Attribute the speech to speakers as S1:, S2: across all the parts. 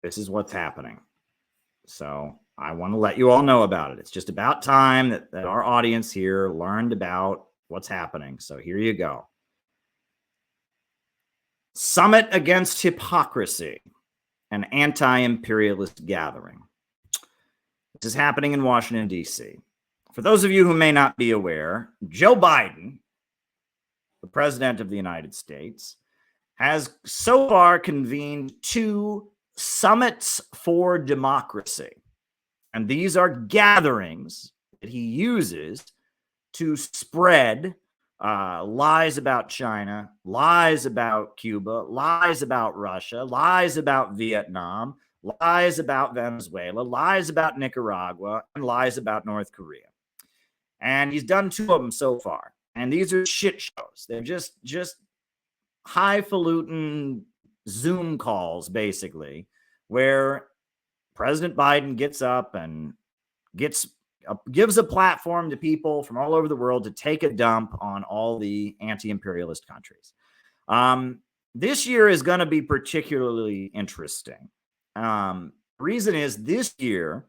S1: This is what's happening. So I want to let you all know about it. It's just about time that our audience here learned about what's happening. So here you go. Summit Against Hypocrisy, an anti-imperialist gathering. This is happening in Washington, D.C. For those of you who may not be aware, Joe Biden, the president of the United States, has so far convened 2 summits for democracy. And these are gatherings that he uses to spread lies about China, lies about Cuba, lies about Russia, lies about Vietnam, lies about Venezuela, lies about Nicaragua, and lies about North Korea. And he's done 2 of them so far. And these are shit shows. They're just highfalutin Zoom calls, basically, where President Biden gets up and gives a platform to people from all over the world to take a dump on all the anti-imperialist countries. This year is going to be particularly interesting. Reason is this year,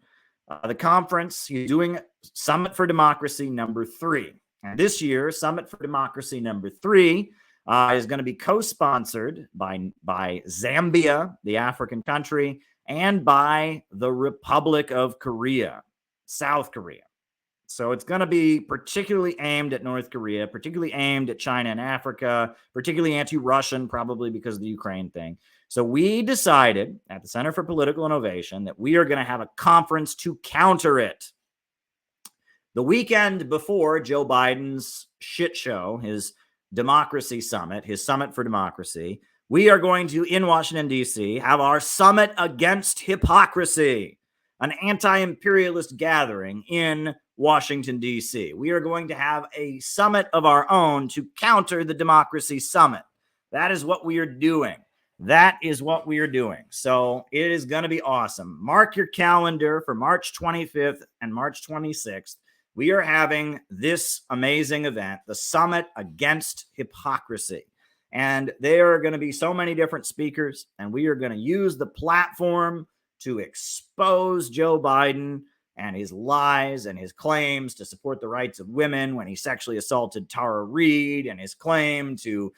S1: the conference, he's doing Summit for Democracy number 3. And this year, Summit for Democracy number 3 is going to be co-sponsored by Zambia, the African country, and by the Republic of Korea, South Korea. So it's going to be particularly aimed at North Korea, particularly aimed at China and Africa, particularly anti-Russian, probably because of the Ukraine thing. So we decided at the Center for Political Innovation that we are going to have a conference to counter it. The weekend before Joe Biden's shit show, his democracy summit, his Summit for Democracy, we are going to, in Washington, D.C., have our Summit Against Hypocrisy, an anti-imperialist gathering in Washington, D.C. We are going to have a summit of our own to counter the Democracy Summit. That is what we are doing. That is what we are doing. So it is going to be awesome. Mark your calendar for March 25th and March 26th. We are having this amazing event, the Summit Against Hypocrisy. And there are going to be so many different speakers, and we are going to use the platform to expose Joe Biden and his lies and his claims to support the rights of women when he sexually assaulted Tara Reade, and his claim to,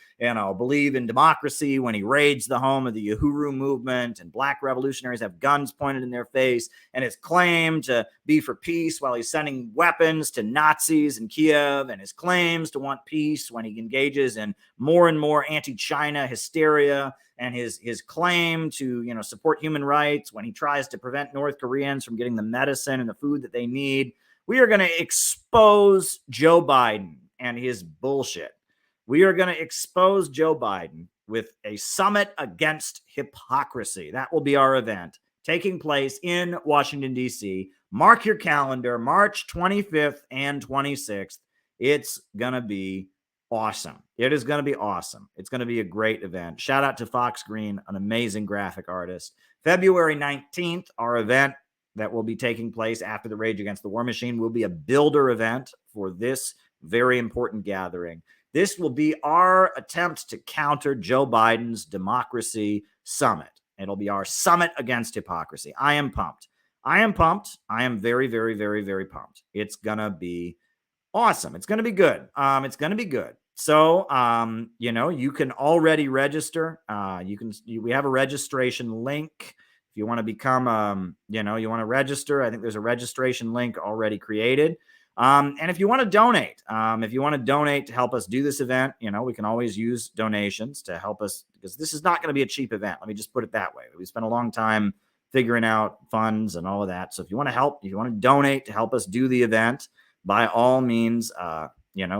S1: believe in democracy when he raids the home of the Uhuru movement and black revolutionaries have guns pointed in their face, and his claim to be for peace while he's sending weapons to Nazis in Kiev, and his claims to want peace when he engages in more and more anti-China hysteria, and his claim to, support human rights when he tries to prevent North Koreans from getting the medicine and the food that they need. We are going to expose Joe Biden and his bullshit. We are going to expose Joe Biden with a Summit Against Hypocrisy. That will be our event taking place in Washington, D.C. Mark your calendar, March 25th and 26th. It's going to be awesome. It is going to be awesome. It's going to be a great event. Shout out to Fox Green, an amazing graphic artist. February 19th, our event that will be taking place after the Rage Against the War Machine will be a builder event for this very important gathering. This will be our attempt to counter Joe Biden's Democracy Summit. It'll be our Summit Against Hypocrisy. I am pumped. I am very, very, very, very pumped. It's going to be awesome. It's going to be good. It's going to be good. So, you can already register. We have a registration link. If you want to become, you want to register, I think there's a registration link already created. And if you want to donate, to help us do this event, we can always use donations to help us, because this is not going to be a cheap event. Let me just put it that way. We spent a long time figuring out funds and all of that. So if you want to help, if you want to donate to help us do the event, by all means,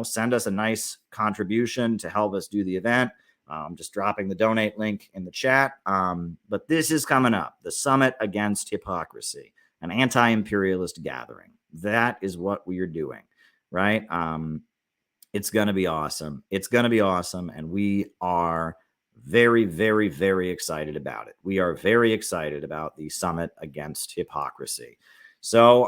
S1: send us a nice contribution to help us do the event. I'm just dropping the donate link in the chat. But this is coming up, the Summit Against Hypocrisy, an anti-imperialist gathering. That is what we are doing, right? It's going to be awesome. It's going to be awesome. And we are very, very, very excited about it. We are very excited about the Summit Against Hypocrisy. So,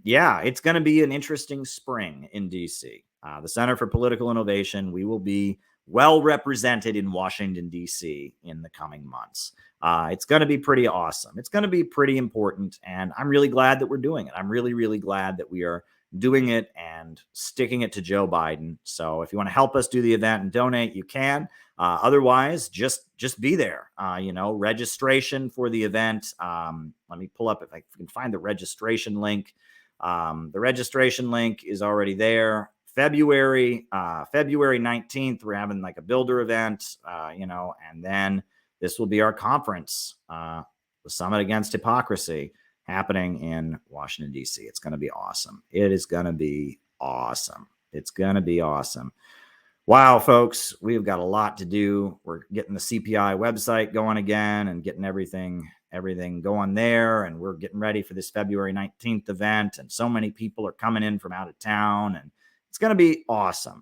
S1: it's going to be an interesting spring in D.C. The Center for Political Innovation, we will be well represented in Washington, D.C. in the coming months. It's going to be pretty awesome. It's going to be pretty important. And I'm really glad that we're doing it. I'm really, really glad that we are doing it and sticking it to Joe Biden. So if you want to help us do the event and donate, you can. Otherwise, just be there. Registration for the event. Let me pull up if I can find the registration link. The registration link is already there. February 19th, we're having like a builder event, and then this will be our conference, the Summit Against Hypocrisy, happening in Washington, D.C. It's going to be awesome. It is going to be awesome. It's going to be awesome. Wow, folks, we've got a lot to do. We're getting the CPI website going again and getting everything going there. And we're getting ready for this February 19th event. And so many people are coming in from out of town, and it's going to be awesome.